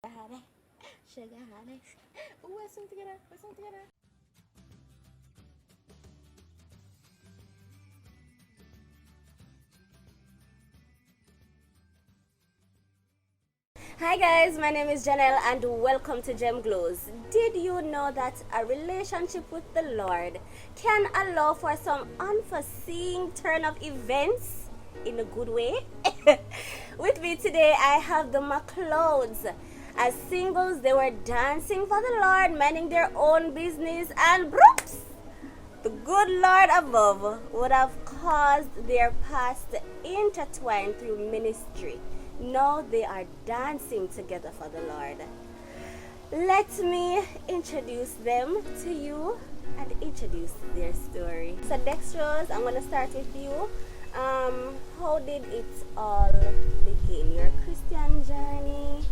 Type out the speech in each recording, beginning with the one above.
honey, sugar honey. Ooh, let's sing together. Let's sing together. Hi guys, my name is Jhenelle and welcome to JheMGlows. Did you know that a relationship with the Lord can allow for some unforeseen turn of events in a good way? With me today I have the McLeods. As singles, they were dancing for the Lord, minding their own business, and broops! The good Lord above would have caused their paths to intertwine through ministry. Now they are dancing together for the Lord. Let me introduce them to you and introduce their story. So Dextrose, I'm going to start with you. How did it all begin? Your Christian journey,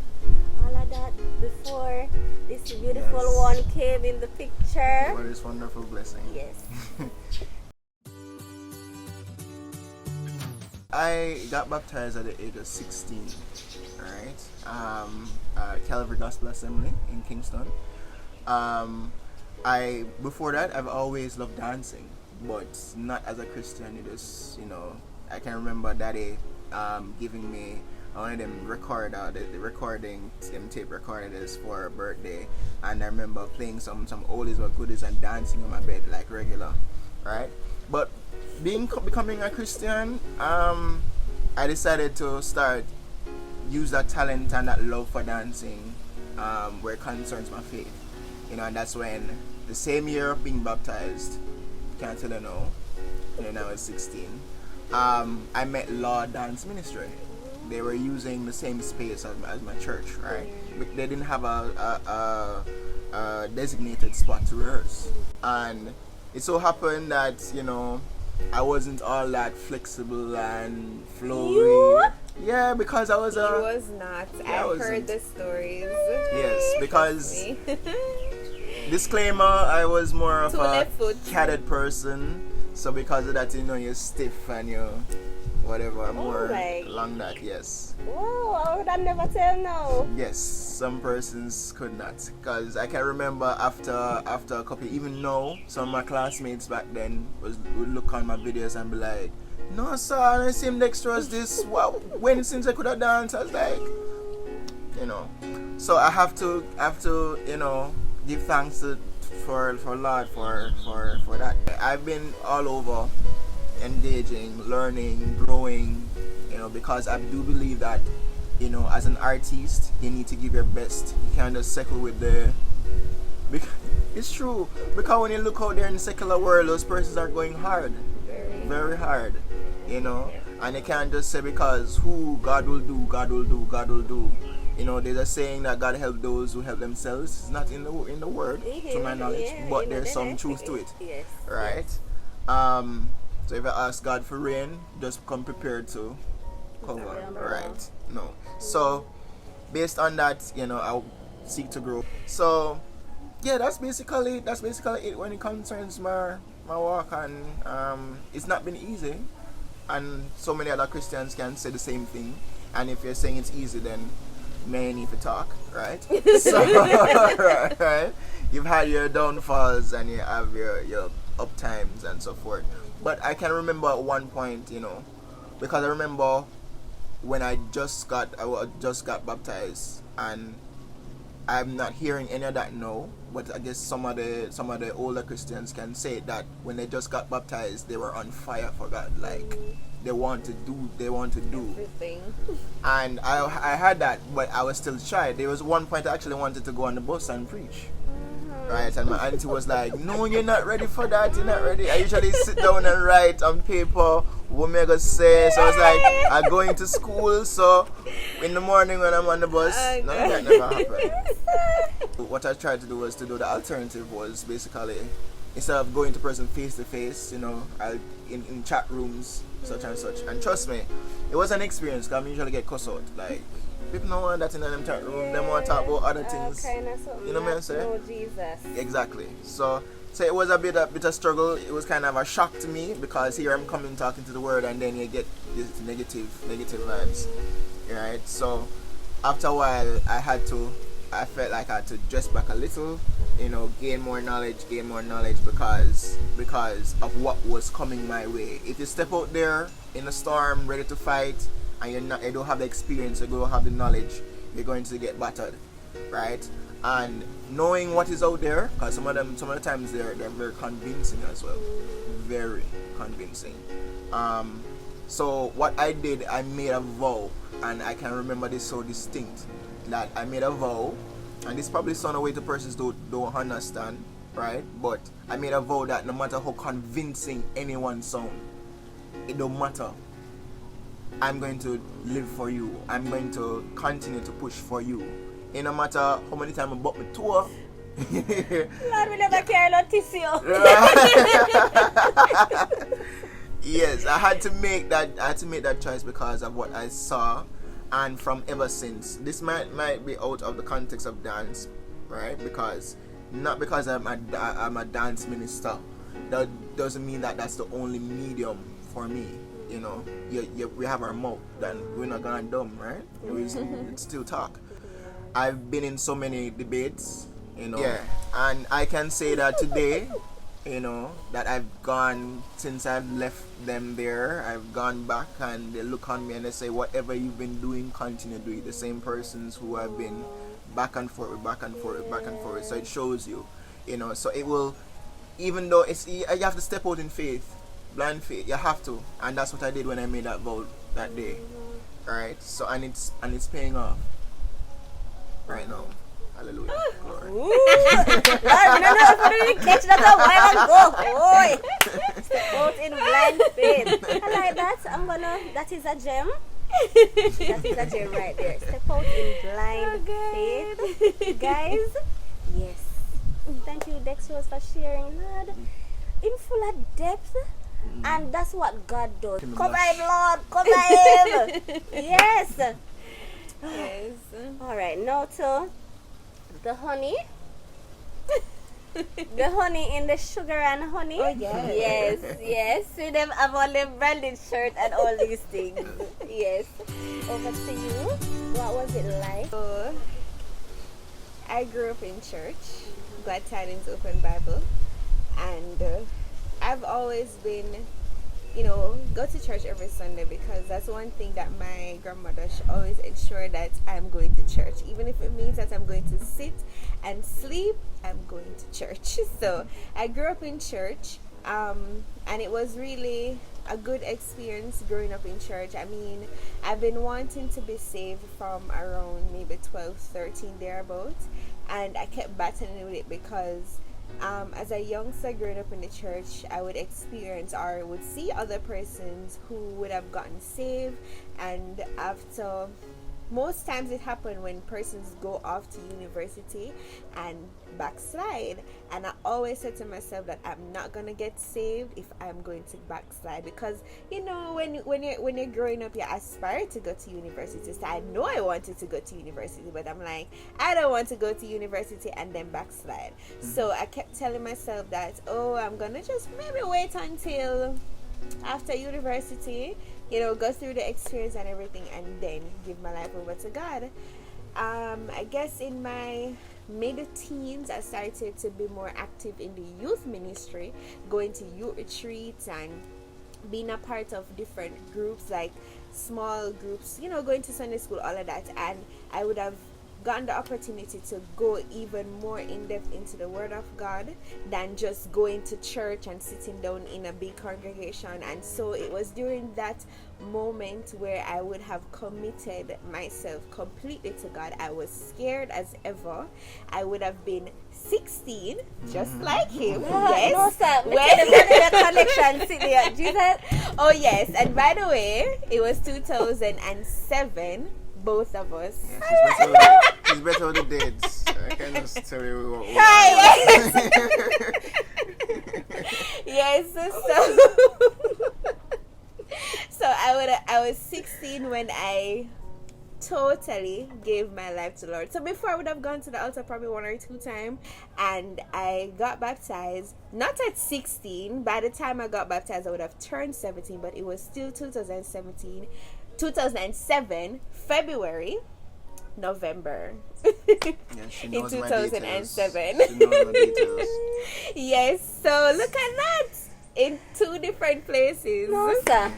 all of that, before this beautiful one came in the picture. For this wonderful blessing. Yes. I got baptized at the age of 16, right? Calvary Gospel Assembly in Kingston. Before that, I've always loved dancing, but not as a Christian. It was, I can remember Daddy giving me one of them recording tape recorders for a birthday, and I remember playing some oldies but goodies and dancing on my bed like regular, right? But becoming a Christian, I decided to use that talent and that love for dancing where it concerns my faith, and that's when the same year of being baptized, can't tell you now, when I was 16, I met Law Dance Ministry. They were using the same space as my church, right? But they didn't have a designated spot to rehearse, and it so happened that I wasn't all that flexible and flowy. Yeah, because I was He was not. I've heard the stories. Yes, because disclaimer, I was more of a catted person. So because of that, you're stiff and you're whatever, more along that, yes. Whoa, I would have never tell no. Yes, some persons could not. Because I can remember after a couple, even now, some of my classmates back then would look on my videos and be like, no sir, I see him Dexterous this, when since I could have danced, I was like, So I have to give thanks for Lord for that. I've been all over engaging, learning, growing, because I do believe that, as an artist, you need to give your best. You can't just settle with it's true, because when you look out there in the secular world, those persons are going hard, very hard, and you can't just say because who God will do, God will do, God will do. There's a saying that God help those who help themselves. It's not in the word, to my knowledge, but there's some truth to it, yes. Right? So if I ask God for rain, just come prepared to cover, right? No. So based on that, I'll seek to grow. So yeah, that's basically it when it concerns my walk, and it's not been easy, and so many other Christians can say the same thing. And if you're saying it's easy, then may need to talk, right? So right? You've had your downfalls and you have your up times and so forth. But I can remember at one point, because I remember when I just got baptized, and I'm not hearing any of that now. But I guess some of the older Christians can say that when they just got baptized, they were on fire for God, like they want to do Everything. And I had that, but I was still shy. There was one point I actually wanted to go on the bus and preach. Right, and my auntie was like, no, you're not ready for that, you're not ready. I usually sit down and write on paper what I'm gonna say. So I was like, I'm going to school, so in the morning when I'm on the bus, none of that never happened. What I tried to do was to do the alternative was basically, instead of going to person face to face, I'll in chat rooms, such and such. And trust me, it was an experience, because I usually get cussed out. Like, people don't want that in them chat room. They want to talk about other things. You know what I'm saying? Oh, Jesus. Exactly. So it was a bit of struggle. It was kind of a shock to me, because here I'm coming talking to the word, and then you get this negative vibes. Right? So after a while, I felt like I had to dress back a little, gain more knowledge because of what was coming my way. If you step out there in a storm ready to fight and you don't have the experience, you don't have the knowledge, you're going to get battered, right? And knowing what is out there, because some of the times they're very convincing as well, very convincing. So what I did, I made a vow, and I can remember this so distinct, that I made a vow, and this probably sound away to persons don't understand, right? But I made a vow that no matter how convincing anyone sound, it don't matter. I'm going to live for you. I'm going to continue to push for you. It no matter how many times I bought my tour. Lord, we never care about tissue. Yes, I had to make that choice because of what I saw, and from ever since. This might be out of the context of dance, right? Not because I'm a dance minister. That doesn't mean that that's the only medium for me. We have our mouth, then we're not gonna dumb, right? It's still talk. I've been in so many debates, yeah, and I can say that today, that I've gone, since I've left them there, I've gone back and they look on me and they say, whatever you've been doing, continue to do it. The same persons who have been back and forth. So it shows you, so it will, even though you have to step out in faith, blind faith, you have to. And that's what I did when I made that vow that day. Alright, so and it's paying off right now. Hallelujah. Glory. Lord, no, catch that a while ago. Boy. Step out in blind faith. I like that. That is a gem. That is a gem right there. Step out in blind faith. Guys, yes. Thank you, Dextrose, for sharing, Lord. In full of depth. And that's what God does. Cover him, Lord. Cover him. Yes. Yes. Alright, now to the honey. The honey in the sugar and honey. Oh, yes. Yes. See them have all the branded shirt and all these things. Yes. Over to you. What was it like? So, I grew up in church, Glad Tidings Open Bible, and I've always been, go to church every Sunday because that's one thing that my grandmother always ensured that I'm going to church. Even if it means that I'm going to sit and sleep, I'm going to church. So I grew up in church, and it was really a good experience growing up in church. I mean, I've been wanting to be saved from around maybe 12, 13 thereabouts, and I kept battling with it because as a youngster growing up in the church, I would experience or would see other persons who would have gotten saved, and after most times it happened when persons go off to university and backslide, and I always said to myself that I'm not gonna get saved if I'm going to backslide, because when you're growing up, you aspire to go to university. So I know I wanted to go to university, but I'm like, I don't want to go to university and then backslide. So I kept telling myself that, I'm gonna just maybe wait until after university, go through the experience and everything, and then give my life over to God. I guess in my mid-teens, I started to be more active in the youth ministry, going to youth retreats and being a part of different groups, like small groups, going to Sunday school, all of that. And I would have gotten the opportunity to go even more in depth into the Word of God than just going to church and sitting down in a big congregation. And so it was during that moment where I would have committed myself completely to God. I was scared as ever. I would have been 16, just like him. Yes. No, sir. When the connection, Jesus. Oh yes, and by the way, it was 2007. Both of us. Yeah, she's better with the dates. I can just tell you what. Yes. So I was 16 when I totally gave my life to the Lord. So before, I would have gone to the altar probably 1 or 2 times, and I got baptized not at 16. By the time I got baptized, I would have turned 17, but it was still 2007 February. November Yeah, she in knows my 2007. details. She knows my details. Yes, so look at that. In 2 different places. No, sir.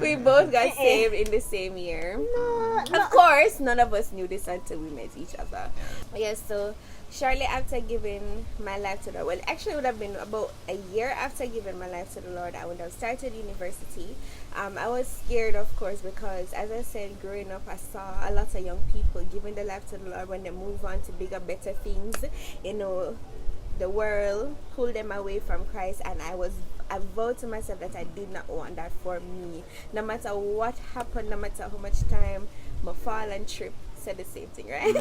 We both got saved in the same year. No, Of course, none of us knew this until we met each other. Yes, so shortly after giving my life to the Lord, well, actually it would have been about a year after giving my life to the Lord, I would have started university. I was scared, of course, because as I said, growing up, I saw a lot of young people giving their life to the Lord. When they move on to bigger, better things, you know, the world pulled them away from Christ, and I vowed to myself that I did not want that for me. No matter what happened, no matter how much time my fall and trip, said the same thing, right?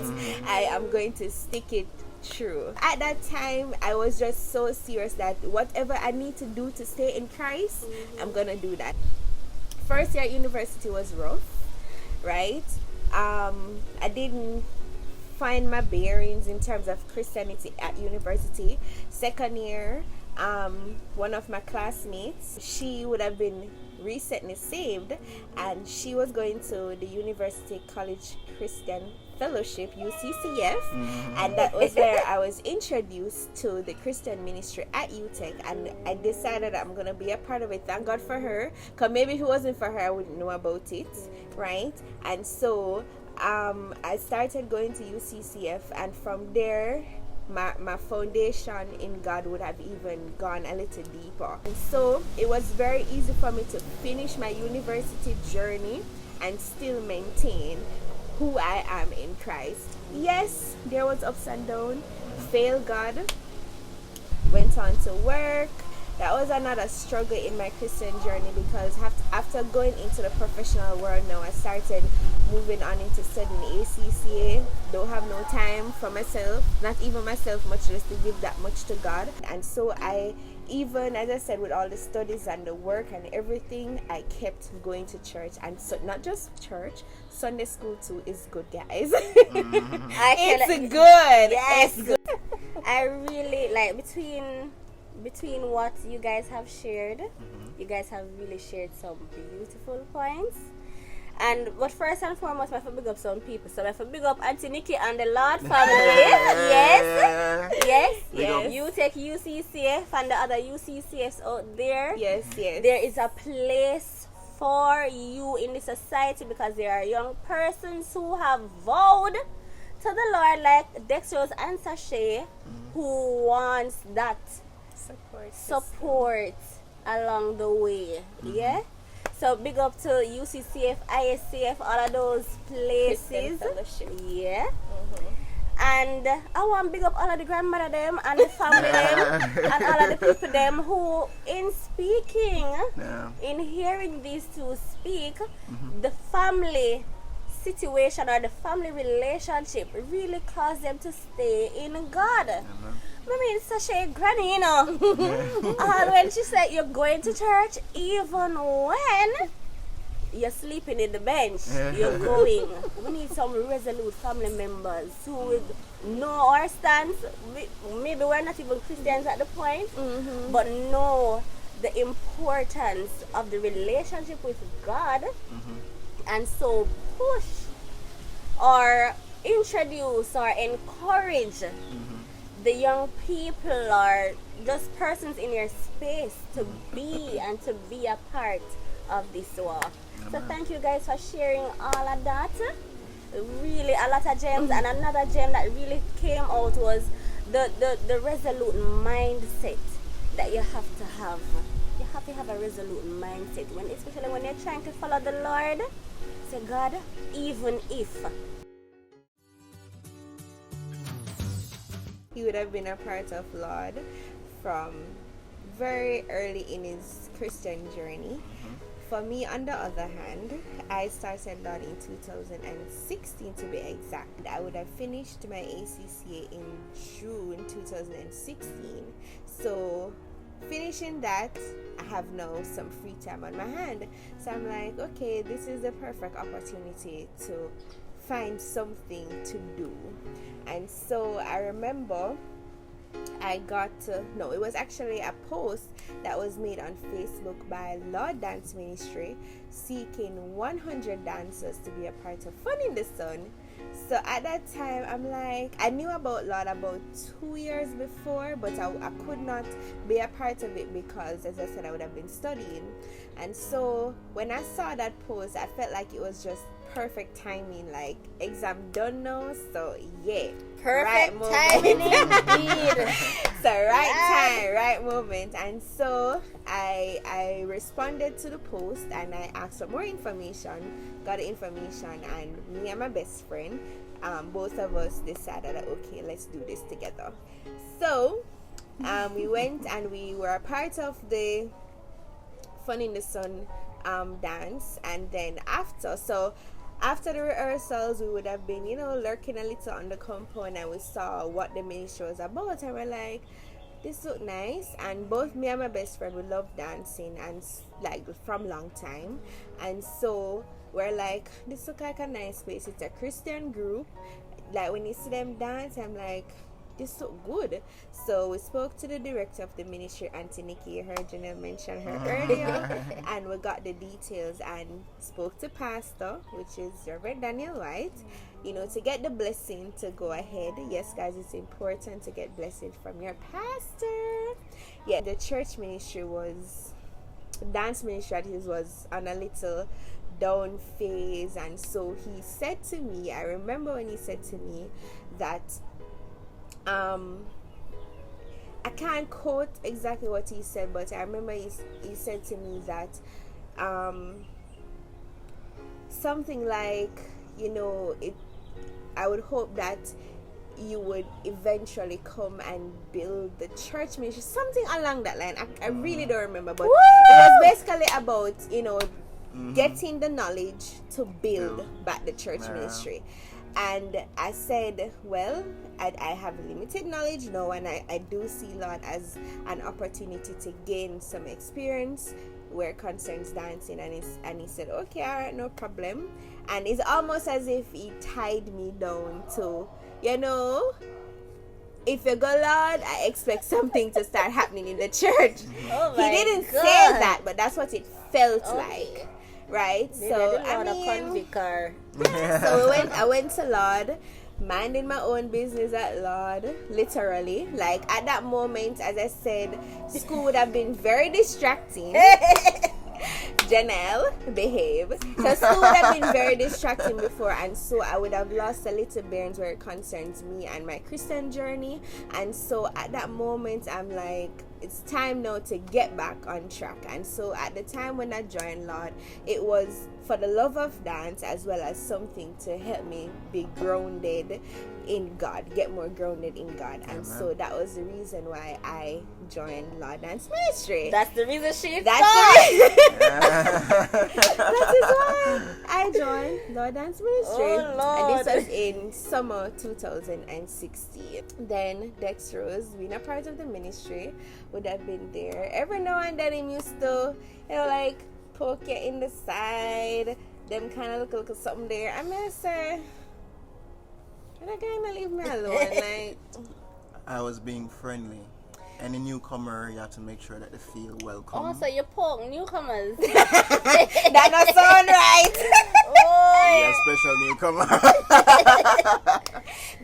I am going to stick it true. At that time, I was just so serious that whatever I need to do to stay in Christ, I'm gonna do that. First year at university was rough, right? I didn't find my bearings in terms of Christianity at university. Second year, one of my classmates, she would have been recently saved, and she was going to the University College Christian Fellowship, UCCF, and that was where I was introduced to the Christian ministry at UTech, and I decided I'm gonna be a part of it. Thank God for her, because maybe if it wasn't for her, I wouldn't know about it, right? And so I started going to UCCF, and from there my foundation in God would have even gone a little deeper. And so it was very easy for me to finish my university journey and still maintain who I am in Christ. Yes, there was ups and downs. Failed God, went on to work. That was another struggle in my Christian journey, because after going into the professional world now, I started moving on into studying ACCA. Don't have no time for myself, not even myself, much less to give that much to God. And so I, even as I said, with all the studies and the work and everything, I kept going to church. And so not just church, Sunday school too is good, guys. It's good. Yes. It's good. I really like between what you guys have shared, you guys have really shared some beautiful points. But first and foremost, I have to big up some people. So I have to big up Auntie Nikki and the Lord family. Yes. You take UCCF and the other UCCFs out there. Yes. There is a place for you in the society, because there are young persons who have vowed to the Lord, like Dextrose and Sashae, who wants that support along the way. Yeah. So big up to UCCF, ISCF, all of those places. Yeah. And I want to big up all of the grandmother them and the family them and all of the people them who, in speaking, in hearing these two speak, the family situation or the family relationship really caused them to stay in God. I mean, Sashay granny, you know. When she said you're going to church, even when you're sleeping in the bench, you're going. We need some resolute family members who would know our stance. Maybe we're not even Christians at the point, but know the importance of the relationship with God, and so push or introduce or encourage the young people or just persons in your space to be and to be a part of this walk. So thank you guys for sharing all of that. Really a lot of gems, and another gem that really came out was the resolute mindset that you have to have. You have to have a resolute mindset, especially when you're trying to follow the Lord. Say, God, even if he would have been a part of Lord from very early in his Christian journey. For me, on the other hand, I started Lord in 2016 to be exact. I would have finished my ACCA in June 2016. So finishing that, I have now some free time on my hand. So I'm like, okay, this is the perfect opportunity to find something to do. And so I remember it was actually a post that was made on Facebook by Lord Dance Ministry seeking 100 dancers to be a part of Fun in the Sun. So at that time, I'm like, I knew about Lord about 2 years before, but I could not be a part of it because, as I said, I would have been studying. And so when I saw that post, I felt like it was just perfect timing, like exam done now, so yeah, Perfect right timing indeed. So right moment. And so I responded to the post and I asked for more information, got the information, and me and my best friend, both of us decided that okay, let's do this together. So we went and we were a part of the Fun in the Sun dance, and then after the rehearsals, we would have been, lurking a little on the compound, and we saw what the ministry was about, and we're like, this look nice. And both me and my best friend, we love dancing, and like from long time, and so we're like, this look like a nice place. It's a Christian group. Like when you see them dance, I'm like, this look good. So we spoke to the director of the ministry, Auntie Nikki. You heard Jhenelle mention her earlier, and we got the details and spoke to Pastor, which is Reverend Daniel White, to get the blessing to go ahead. Yes, guys, it's important to get blessing from your pastor. Yeah, the church ministry dance ministry at his was on a little down phase, and so he said to me, I remember when he said to me that I can't quote exactly what he said, but I remember he said to me that something like, I would hope that you would eventually come and build the church ministry, something along that line. I really don't remember, but it was basically about, getting the knowledge to build back the church ministry. And I said, well, I have limited knowledge now, and I do see Lord as an opportunity to gain some experience where it concerns dancing. And he said, okay, all right, no problem. And it's almost as if he tied me down to, if you go, Lord, I expect something to start happening in the church. Oh he didn't say that, but that's what it felt like. Right? Maybe So I mean, so I went to Lord, minding my own business at Lord, literally. Like at that moment, as I said, school would have been very distracting. Jhenelle, behave. So school would have been very distracting before, and so I would have lost a little bearings where it concerns me and my Christian journey. And so at that moment, I'm like, it's time now to get back on track. And so at the time when I joined Lord, it was for the love of dance as well as something to help me be grounded in God, get more grounded in God. And so that was the reason why I joined Lord Dance Ministry. That's the reason that is why I joined Lord Dance Ministry. Oh, Lord. And this was in summer 2016. Then Dextrose, being a part of the ministry, would have been there. Every now and then him used to, like poke you in the side, them kind of look something there. I mean, say, that kind of leave me alone. Like, I was being friendly. Any newcomer, you have to make sure that they feel welcome. Oh, so you poke newcomers. that not sound right. You're a special newcomer.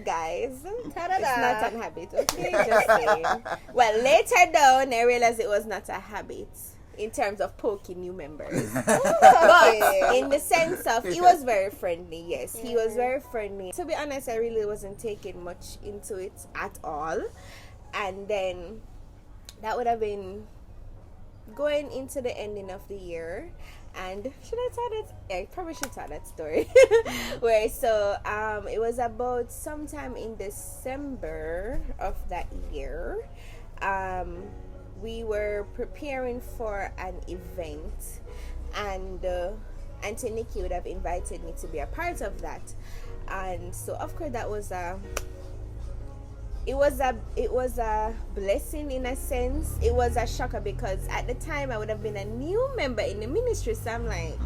Guys, Ta-da-da. it's not a habit, okay? Just saying. Well, later down, I realized it was not a habit in terms of poking new members. But in the sense of, he was very friendly. Yes, he was very friendly. To be honest, I really wasn't taking much into it at all. And then that would have been going into the ending of the year. And should I tell that? I probably should tell that story. Where it was about sometime in December of that year. We were preparing for an event, and Auntie Nikki would have invited me to be a part of that. And so of course that was it was a blessing in a sense. It was a shocker because at the time I would have been a new member in the ministry, so I'm like,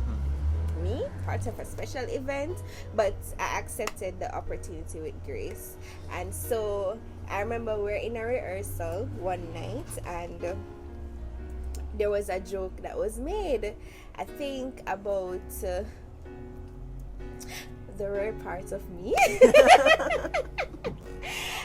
me, part of a special event, but I accepted the opportunity with grace. And so I remember we were in a rehearsal one night, and there was a joke that was made, I think about the rare part of me.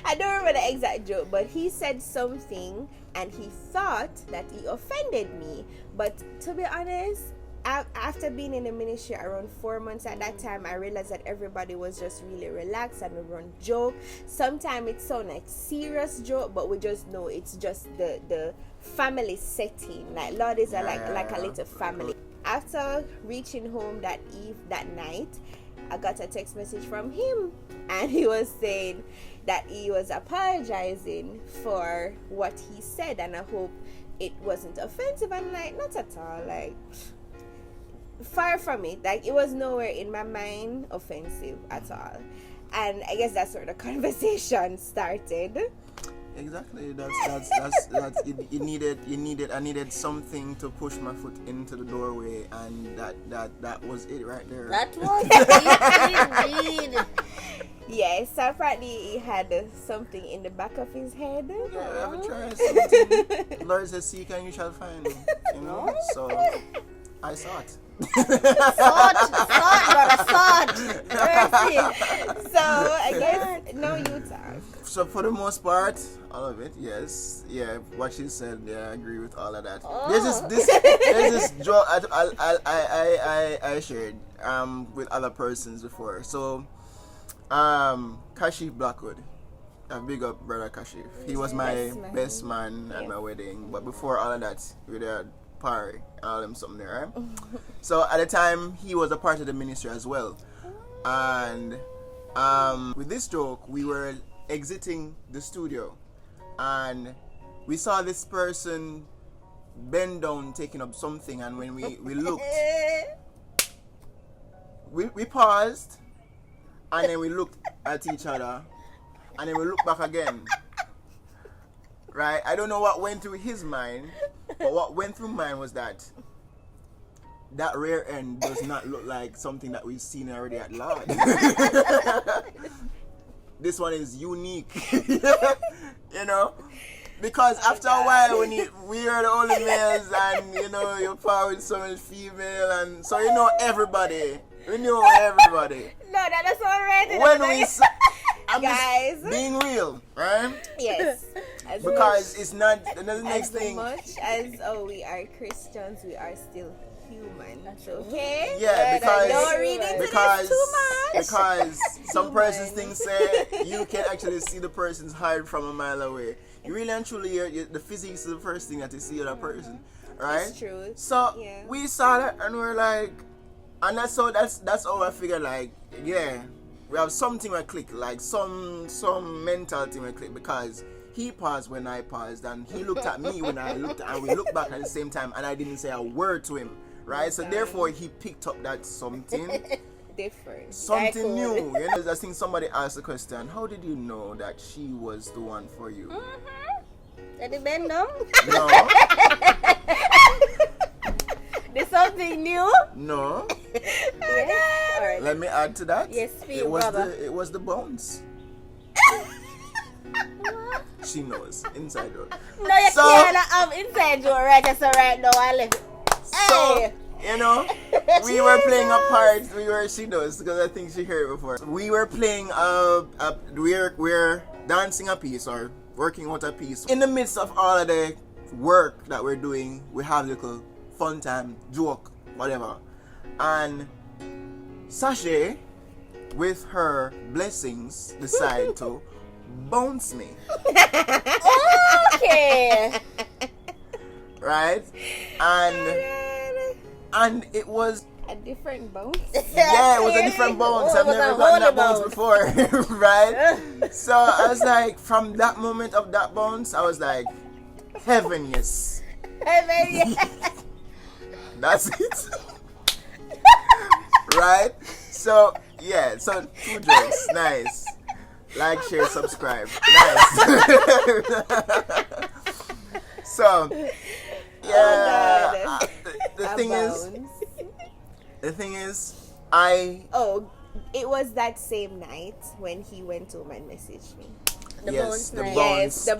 I don't remember the exact joke, but he said something and he thought that he offended me. But to be honest, after being in the ministry around 4 months at that time, I realized that everybody was just really relaxed and everyone joke. Sometimes it sounds like serious joke, but we just know it's just the family setting. Like Lord is like a little family. After reaching home that night, I got a text message from him, and he was saying that he was apologizing for what he said, and I hope it wasn't offensive. I'm like, not at all. Like, far from it. Like, it was nowhere in my mind offensive at all. And I guess that's where the conversation started. Exactly. That's I needed something to push my foot into the doorway, and that was it right there. That was it indeed. Yes, so apparently he had something in the back of his head. Yeah, have a try something. Lord says, seek and you shall find. You know? So I saw it. Sword. So I guess no, you talk. So for the most part, all of it, yes, yeah. What she said, yeah, I agree with all of that. Oh. There's this joke I shared with other persons before. So Kashif Blackwood, a big up brother Kashif. He was my best man at my wedding. But before all of that, we had party, all them something there, right? So at the time, he was a part of the ministry as well. And with this joke, we were exiting the studio, and we saw this person bend down taking up something, and when we looked, we paused, and then we looked at each other, and then we looked back again. Right? I don't know what went through his mind, but what went through mine was that rear end does not look like something that we've seen already at Lord. This one is unique. You know? Because after a while, when we are the only males, and you know, you're part with so many female, and so you know everybody. We know everybody. No, that's already. When we I'm guys just being real, right? Yes. Because it's not the next thing. As much as we are Christians, we are still human. Okay? Yeah, don't read into this too much. Because some persons think say you can actually see the person's heart from a mile away. You really and truly, the physics is the first thing that you see of that person, right? That's true. So we saw that and we're like, and that's how I figured, like, yeah, we have something we click, like some mentality we click, because he paused when I paused, and he looked at me when I looked, and we looked back at the same time, and I didn't say a word to him, right? So therefore he picked up that something different, something new. You know, I think somebody asked the question, how did you know that she was the one for you? Did it bend them? No. There's something new? No. Yes. All right. Let me add to that. Yes, speak, it was brother. it was the bones. She knows inside joke. No, you can't have inside joke right now. I live. So, Hey. you know, we were playing a part. She knows because I think she heard it before. We were playing we're dancing a piece or working out a piece. In the midst of all of the work that we're doing, we have a little fun time, joke, whatever. And Sashay, with her blessings, decided to bounce me. Okay. Right? And it was a different bounce. Yeah, it was a different bounce. I've never gotten that bounce before. Right? So I was like, from that moment of that bounce, I was like, heaven, yes. Heaven, yes. That's it. Right? So, yeah. So, 2 jokes. Nice. Like, share, subscribe. Nice. So, yeah. The thing is, it was that same night when he went home and messaged me. The bones night.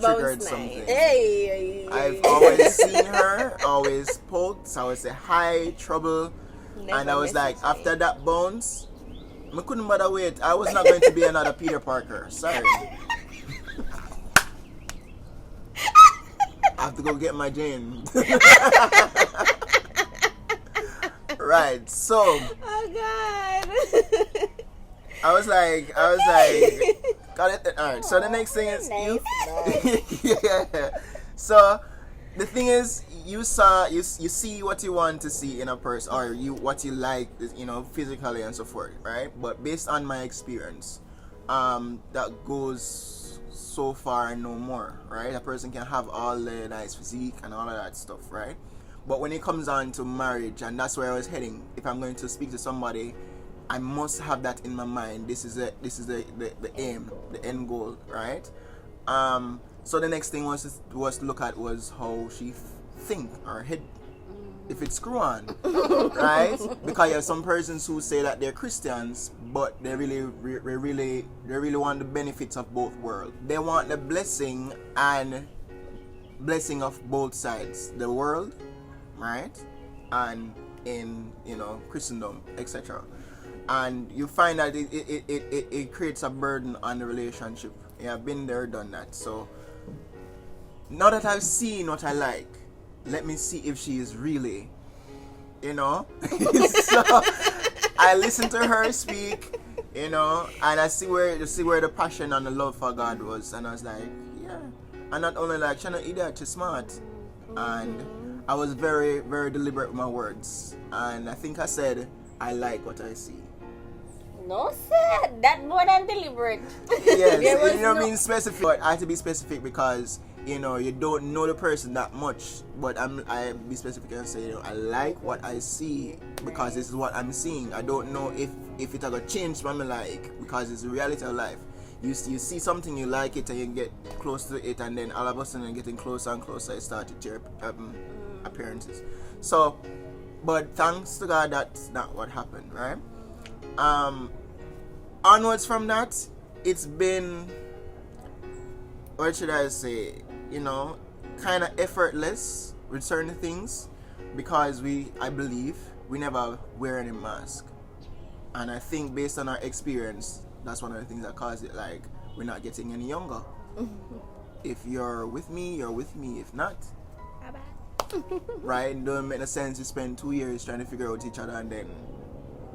triggered something. Hey. I've always seen her, always poked. So I would say hi, trouble. Never and I was like, me. after that bounce, I couldn't bother wait. I was not going to be another Peter Parker. Sorry. I have to go get my Jane. Right, so Oh God. I was like, got it. All right. So the next thing is you. Yeah. So the thing is, you see what you want to see in a person, or what you like, physically and so forth, right? But based on my experience, that goes so far and no more, right? A person can have all the nice physique and all of that stuff, right? But when it comes on to marriage, and that's where I was heading, if I'm going to speak to somebody, I must have that in my mind. This is the aim, the end goal, right? So the next thing was to look at was how she think, or head, if it's screw on, right? Because you have some persons who say that they're Christians, but they really want the benefits of both worlds. They want the blessing of both sides, the world, right, and in Christendom, etc. And you find that it creates a burden on the relationship. Yeah, I've been there, done that. So now that I've seen what I like, let me see if she is really, So I listen to her speak, and I see where the passion and the love for God was, and I was like, yeah. And not only like, she's not idiot, she's smart, and I was very, very deliberate with my words, and I think I said, I like what I see. No, sir. That more than deliberate. Yes, being specific. But I had to be specific because you don't know the person that much. But I be specific and say, I like what I see because this is what I'm seeing. I don't know if it gonna change what I like, because it's the reality of life. You see something, you like it, and you get close to it, and then all of a sudden, getting closer and closer, it started to appearances. So, but thanks to God, that's not what happened, right? Onwards from that, it's been, what should I say, kind of effortless with certain things, because I believe we never wear any mask, and I think based on our experience, that's one of the things that caused it. Like, we're not getting any younger. If you're with me, you're with me. If not, Bye-bye. right? It doesn't make no sense to spend 2 years trying to figure out each other and then,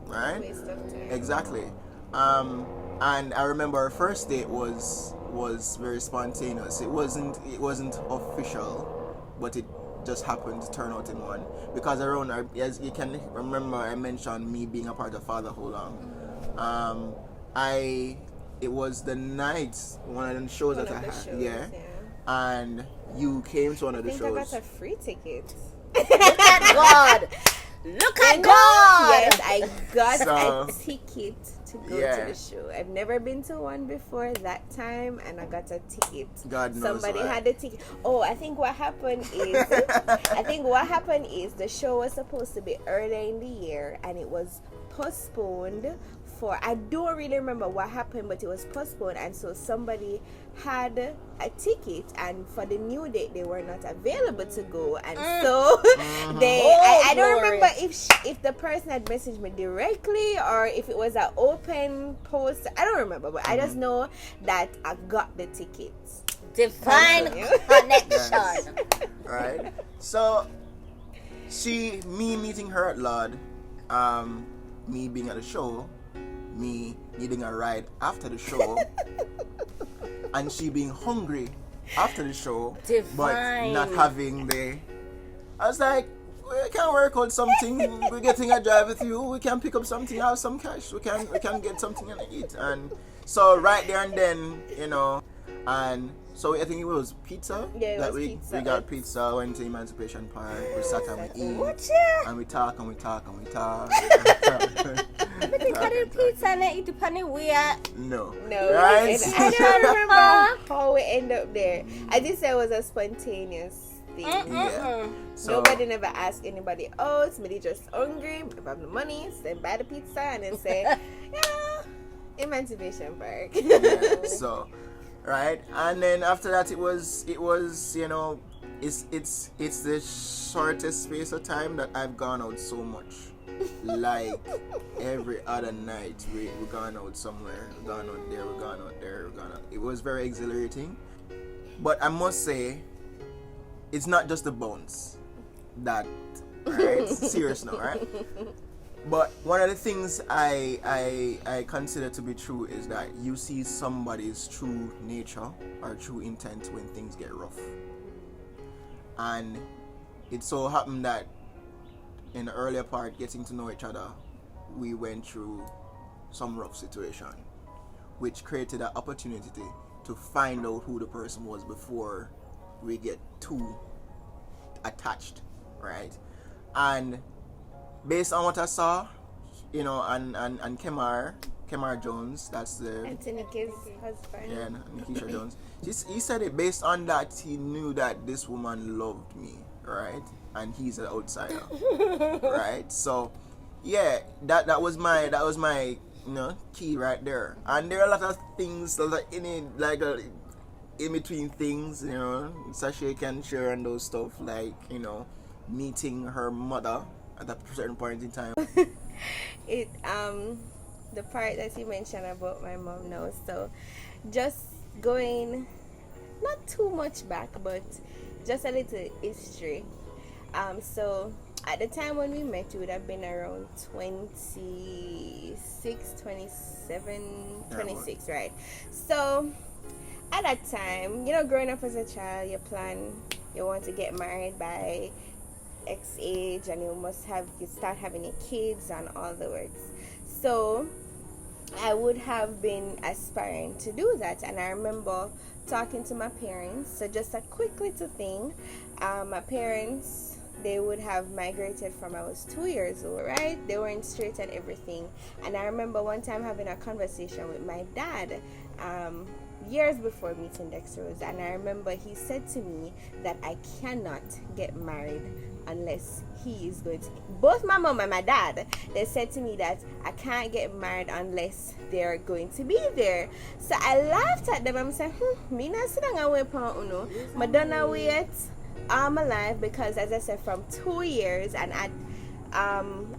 right? Waste of time. Exactly. And I remember our first date was very spontaneous. It wasn't official, but it just happened to turn out in one. Because as you can remember, I mentioned me being a part of Fatherhood. It was the night, one of the shows that I had, yeah. And you came to one of the shows. I got a free ticket. Look at God. Look at God. Yes, I got a ticket to go to the show. I've never been to one before that time, and I got a ticket. God knows. Somebody had a ticket. Oh, I think what happened is the show was supposed to be earlier in the year, and it was postponed for, I don't really remember what happened, but it was postponed, and so somebody had a ticket, and for the new date they were not available to go, and so I don't remember if the person had messaged me directly or if it was an open post. I don't remember, but I just know that I got the tickets. Divine connection. Right. So me meeting her at Lord, me being at the show, me needing a ride after the show, and she being hungry after the show, but not having I was like, we can work on something. We're getting a drive with you. We can pick up something, have some cash. We can get something and eat. And so right there and then, and so I think it was pizza. Yeah, it was pizza. We got pizza, went to Emancipation Park, we sat and we eat, and we talk and we talk and we talk. But they got a pizza and they eat the penny weird. No. Right? I don't remember how we end up there. I just said it was a spontaneous thing. Yeah. So, nobody never asked anybody else. Maybe just hungry. If I have the money, then buy the pizza and then say, yeah, Emancipation Park. Yeah. So, right, and then after that, it was it's the shortest space of time that I've gone out so much. like every other night we're gone out somewhere, we're gone out there, we're gone out. It was very exhilarating. But I must say, it's not just the bones that, right? Serious now, right? But one of the things I consider to be true is that you see somebody's true nature or true intent when things get rough. And it so happened that in the earlier part, getting to know each other, we went through some rough situation, which created an opportunity to find out who the person was before we get too attached, right? And based on what I saw, you know, and Kemar Jones, that's the Anthony Kidd's husband. yeah, Nikisha Jones. He said it based on that he knew that this woman loved me, right? And he's an outsider, right? So, yeah, that was my you know, key right there. And there are a lot of things that in it, like in between things, you know, Sashay can share and those stuff, like, you know, meeting her mother at a certain point in time. It the part that you mentioned about my mom now, so just going not too much back, but just a little history. So at the time when we met, you would have been around 26, 27, 26, right? So at that time, you know, growing up as a child, you want to get married by X age, and you start having your kids and all the works. So I would have been aspiring to do that, and I remember talking to my parents. So just a quick little thing, my parents, they would have migrated from I was 2 years old, right? They weren't straight and everything. And I remember one time having a conversation with my dad, years before meeting Dexterous, and I remember he said to me that I cannot get married unless he is going to. Both my mom and my dad, they said to me that I can't get married unless they're going to be there. So I laughed at them. I'm saying, me not sit down and wait for uno. I don't wait all my life, because as I said, from 2 years, and I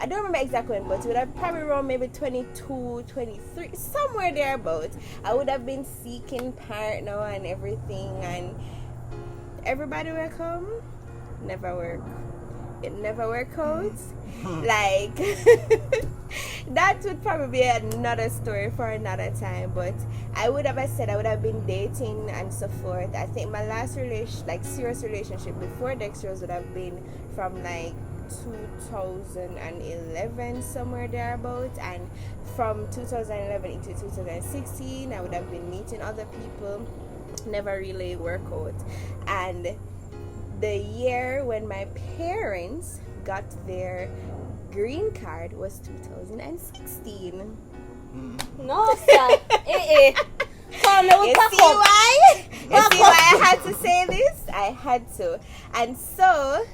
don't remember exactly when, but it would have probably around maybe 22, 23, somewhere thereabouts. I would have been seeking partner and everything, and everybody will come, never work. It never work out. Like that would probably be another story for another time. But I would have been dating and so forth. I think my last serious relationship before Dexterous would have been from like 2011, somewhere thereabouts, and from 2011 into 2016 I would have been meeting other people, never really work out. And the year when my parents got their green card was 2016. No, sir. Come, You see why? You see why I had to say this? I had to. And so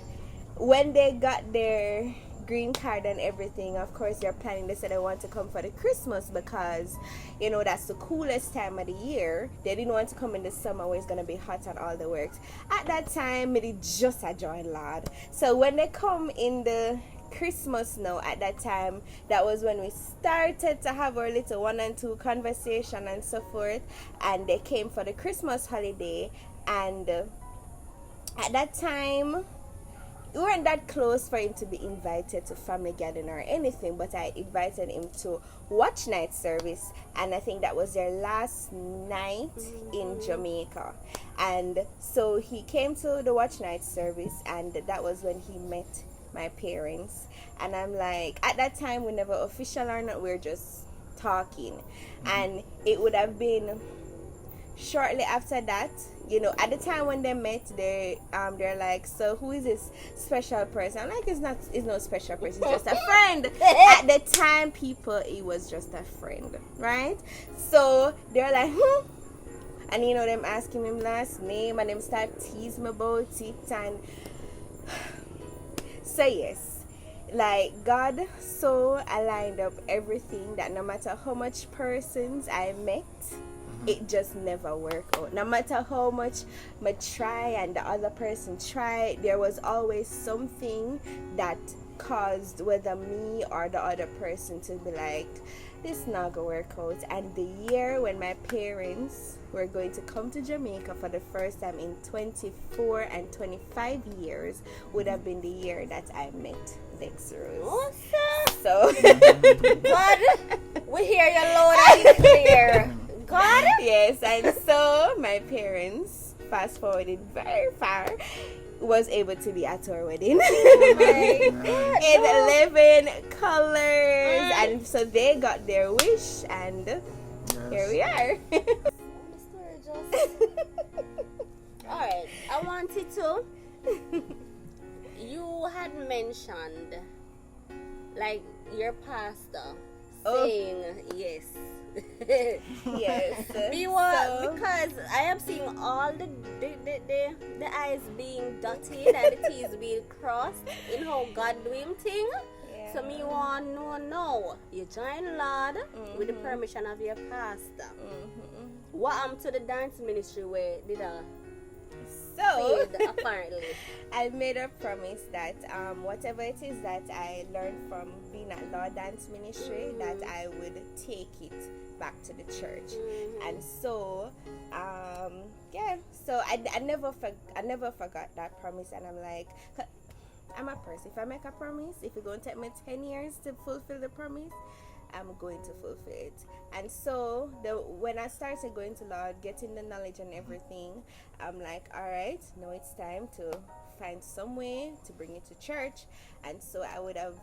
when they got their green card and everything, of course they're planning, they said they want to come for the Christmas, because you know that's the coolest time of the year. They didn't want to come in the summer where it's gonna be hot and all the works. At that time they just a join lad. So when they come in the Christmas now, at that time, that was when we started to have our little 1 and 2 conversation and so forth. And they came for the Christmas holiday, and at that time we weren't that close for him to be invited to family gathering or anything, but I invited him to watch night service, and I think that was their last night in Jamaica. And so he came to the watch night service, and that was when he met my parents. And I'm like, at that time we never official or not, we're just talking. And it would have been shortly after that, you know, at the time when they met, they're like, so who is this special person? I'm like, it's no special person, it's just a friend. At the time, it was just a friend, right? So they're like, and you know, them asking him last name, and them start teasing me about it. And so yes, like God so aligned up everything that no matter how much persons I met, it just never worked out. No matter how much I try and the other person tried, there was always something that caused whether me or the other person to be like, this not gonna work out. And the year when my parents were going to come to Jamaica for the first time in 24 and 25 years would have been the year that I met Dexterous. Awesome. So God, we hear you loud and clear. God? yes, and so my parents, fast forwarded very far, was able to be at our wedding in 11 colors, and so they got their wish, and here we are. Alright, I wanted to. You had mentioned, like, your pastor saying yes. Yes. Because I am seeing all the I's being dotted and the T's being crossed in how God doing thing. Yeah. So me want to know, you join Lord with the permission of your pastor. What happened to the dance ministry where did I So failed, apparently? I made a promise that whatever it is that I learned from being at Law Dance Ministry, that I would take it back to the church. And so so I never forgot that promise, and I'm like, I'm a person. If I make a promise, if it's going to take me 10 years to fulfill the promise, I'm going to fulfill it. And so when I started going to Lord, getting the knowledge and everything, I'm like, all right, now it's time to find some way to bring it to church. And so I would have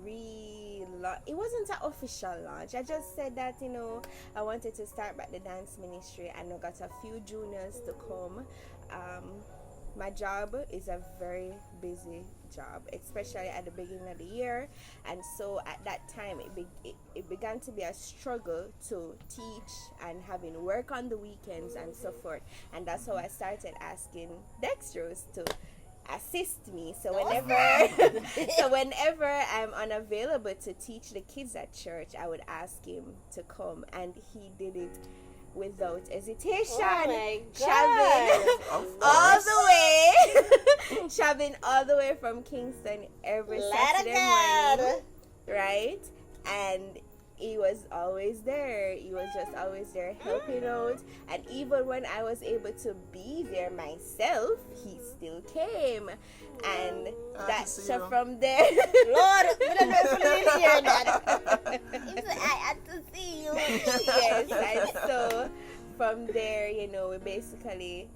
it wasn't an official launch. I just said that, I wanted to start back the dance ministry, and I got a few juniors to come. My job is a very busy job, especially at the beginning of the year, and so at that time it began to be a struggle to teach and having work on the weekends and so forth. And that's how I started asking Dextrose to assist me. So whenever I'm unavailable to teach the kids at church, I would ask him to come, and he did it without hesitation. Oh my God. Traveling all the way from Kingston every Saturday morning, right? And he was always there. He was just always there helping out. And even when I was able to be there myself, he still came. And so from there, Lord, we don't know if we hear that. I had to see you. Yes, and so from there, we basically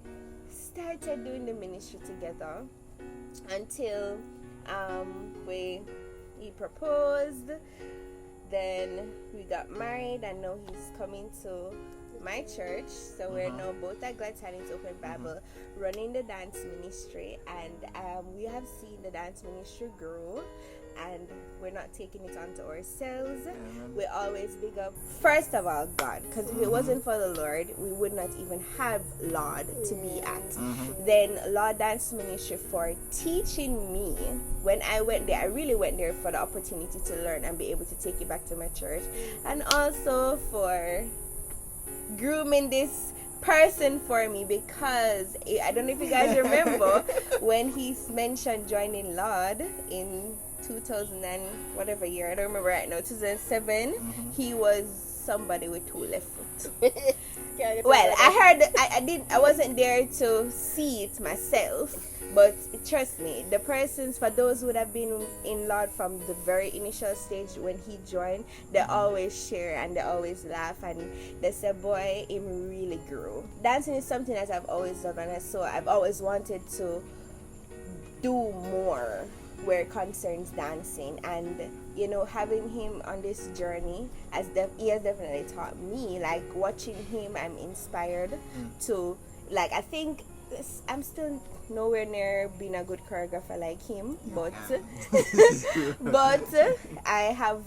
started doing the ministry together until he proposed. Then we got married, and now he's coming to my church. So we're now both at God Tidings Open Bible running the dance ministry, and we have seen the dance ministry grow, and we're not taking it onto ourselves. We always big up, first of all, God, because if it wasn't for the Lord, we would not even have Lord to be at. Then Lord Dance Ministry for teaching me. When I went there, I really went there for the opportunity to learn and be able to take it back to my church, and also for grooming this person for me, because I don't know if you guys remember when he mentioned joining Lord in 2000 and whatever year, I don't remember right now, 2007, he was somebody with two left foot. Well, I wasn't there to see it myself, but trust me, the persons, for those who would have been in Lord from the very initial stage when he joined, they always share and they always laugh, and they say, boy, him really grew. Dancing is something that I've always loved, and so I've always wanted to do more where it concerns dancing. And having him on this journey, he has definitely taught me, like, watching him, I'm inspired to, like, I think I'm still nowhere near being a good choreographer like him, but I have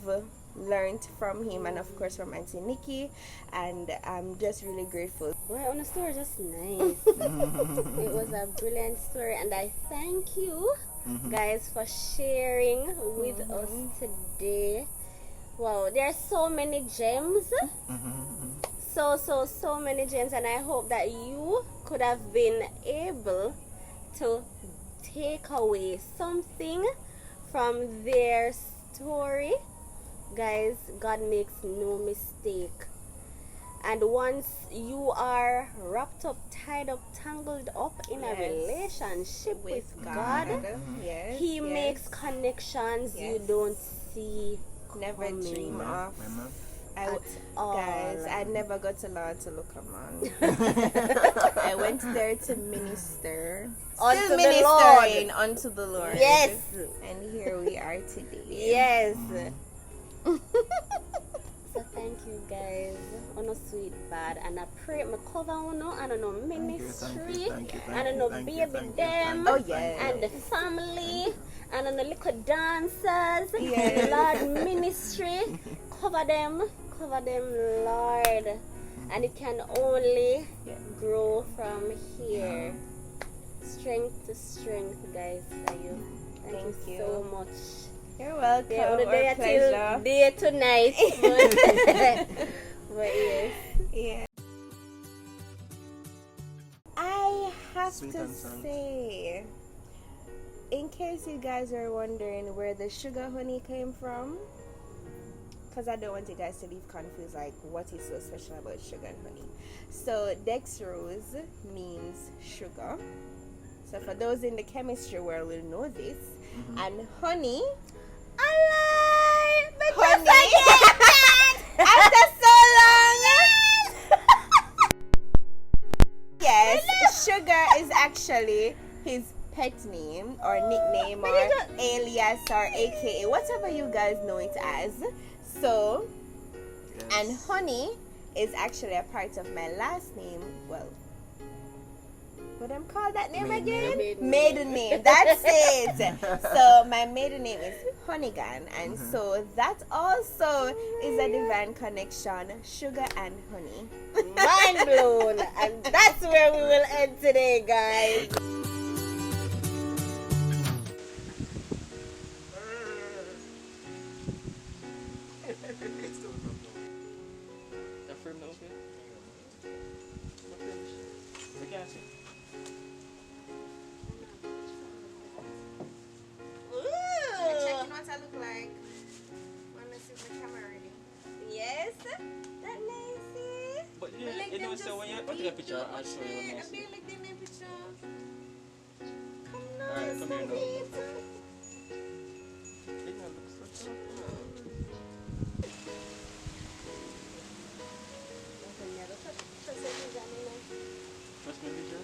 learned from him, and of course from Auntie Nikki, and I'm just really grateful. Well, on the story, just nice. It was a brilliant story, and I thank you guys for sharing with us today. Wow, there are so many gems. So many gems, and I hope that you could have been able to take away something from their story. Guys, God makes no mistake. And once you are wrapped up, tied up, tangled up in a relationship with God, Yes, He makes connections you don't see never coming. dream of. At all. Guys, I never got to learn to look a man. I went there to minister. Unto Still the ministering Lord. unto the Lord. Yes. And here we are today. Yes. So thank you guys. On a sweet bad, and I pray my cover on and on a ministry and on a baby them. Oh yeah. And the family and on the little dancers. Yes. Lord ministry. Cover them, Lord. And it can only grow from here. Strength to strength, guys. Thank you so much. You're welcome. Yeah, on the day Our pleasure. till day to night. But yes. Yeah. I have Sweet to and sound. say, in case you guys are wondering where the sugar honey came from, because I don't want you guys to leave confused, like what is so special about sugar and honey. So dextrose means sugar. So for those in the chemistry world will know this. And honey, Alive! honey. After so long. Yes, sugar is actually his pet name or nickname or alias or aka, whatever you guys know it as. So, and honey is actually a part of my last name. Well, what I'm called that name again? Maiden name. That's it. So my maiden name is Honeygan, and so that also is a divine connection, sugar and honey. Mind blown. And that's where we will end today, guys. Checking what I look like. Wanna see my camera ready? Yes, that nice. But you know, so when you take a picture, I'll show you what I'm you see. being like the picture. Alright, come here now. It looks so Trust me, vision.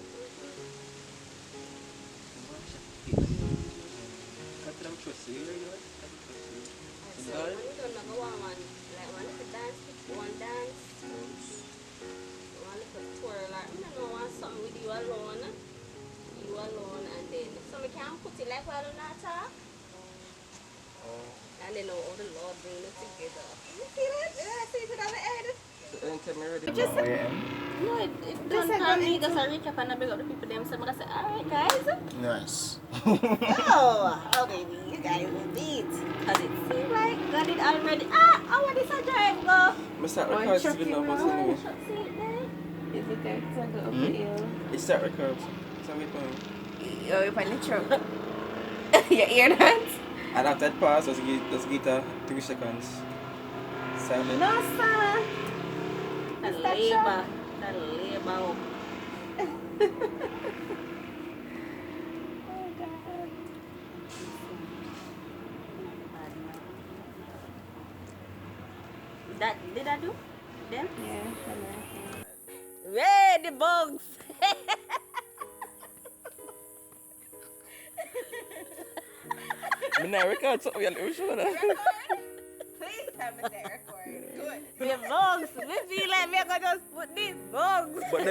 Cut them trust you, you know? So, when you don't know one, like one little dance, one dance, one little twirl, like, I don't know, one something with you alone, and then, so we can put it like while we not talk, and then all the Lord bring it together. You see that? Yeah, I see it on the head. Just No, it don't come me, just I reach up and I bring up the people them, so I say, alright guys. Nice. Oh baby, you guys will beat. Cause it seems like God did already. What is a drive go? I start recording to the numbers anyway. is it there? So go up the hill. It start recording. So we can. Oh, you're on the truck. You hear that? And after that pause, let's get 3 seconds. Silent. No, sir. The Stop labor. Oh, God. That did I do? Them? Yeah. Red the bugs. I'm not recording something. I'm sure that. Please tell me they record. Good. The bugs. We feel like we're gonna just put these bugs. But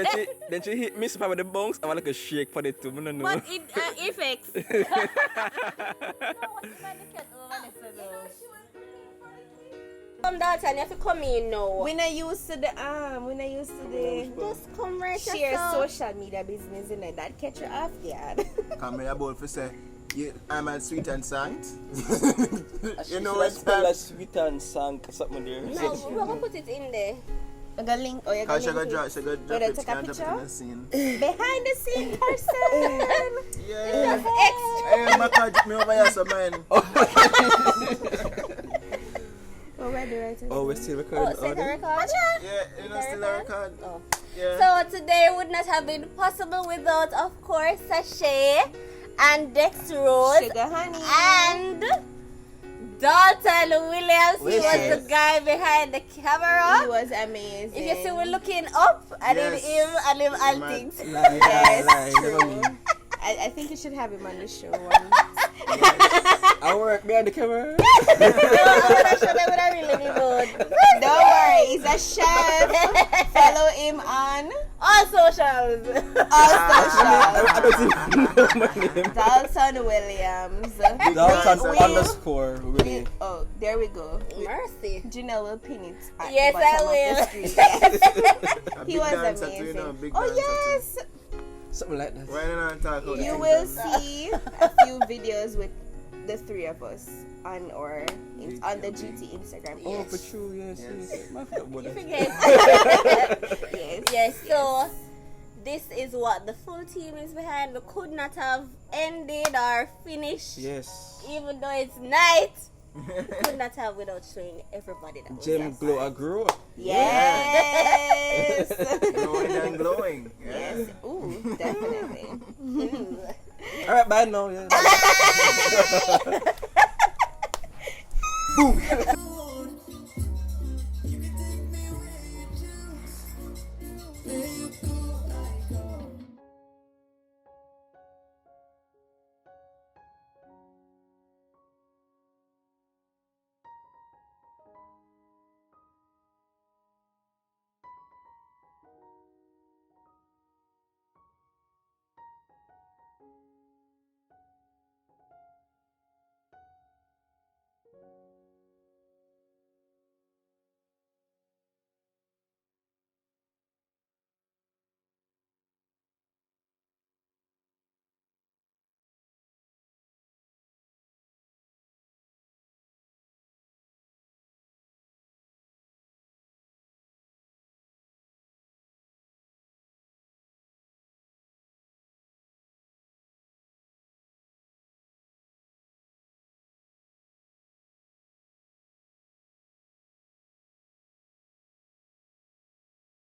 then she hit me so with the bones. I want like a shake for the two. I don't know. But it effects. No, what if I look at over there, though? Come down and you have to come in now. We're not used to the we're not used to the Just come right share yourself. social media business, and that catch you off guard. Come in about for say, I'm a sweet and sound. You know what? Spell a sweet and sang something there. No, we're gonna put it in there. I got link. Oh, you got Cause she link. got drop Whether it, take a drop it picture? in the scene. Behind the scene person. Yeah. Extra. Hey, my car me over here, so man. Oh, where do I take Oh, we're still recording. Oh, second record? Yeah, you know, still a record. Oh. Yeah. So today would not have been possible without, of course, Sashay and Dextrose Sugar honey. and Dalton Williams. He was Wishes. the guy behind the He camera. was amazing. If you see, we're looking up and Yes. in him and him and Man. things. Yes, Never true. mind. I think you should have him on the show once. I work behind the camera. No, I'm gonna show them what I really be good. Don't worry, he's a chef. Follow him on All socials. all socials. I don't even know my name. Dalton Williams. Dalton We- underscore Willie. Oh, there we go. Mercy. Jhenelle will pin it at Yes, the bottom I will. of the screen. Yes. A He big was dancer too, amazing. you know, big Oh dancer yes, Something like that. too. Why not talk about you it? will see a few videos with the three of us on our on the GT Instagram. Oh, for true, yes, Yes. yes. I forgot about You that. forget. Yes. Yes, so this is what the full team is behind. We could not have ended or finished, Yes. even though it's night. Could not have without showing everybody that was JheMGlows, I grew up. Yes. Glowing and glowing. Yeah. Yes. Ooh, definitely. outside. Alright, bye now. Yeah. Boom.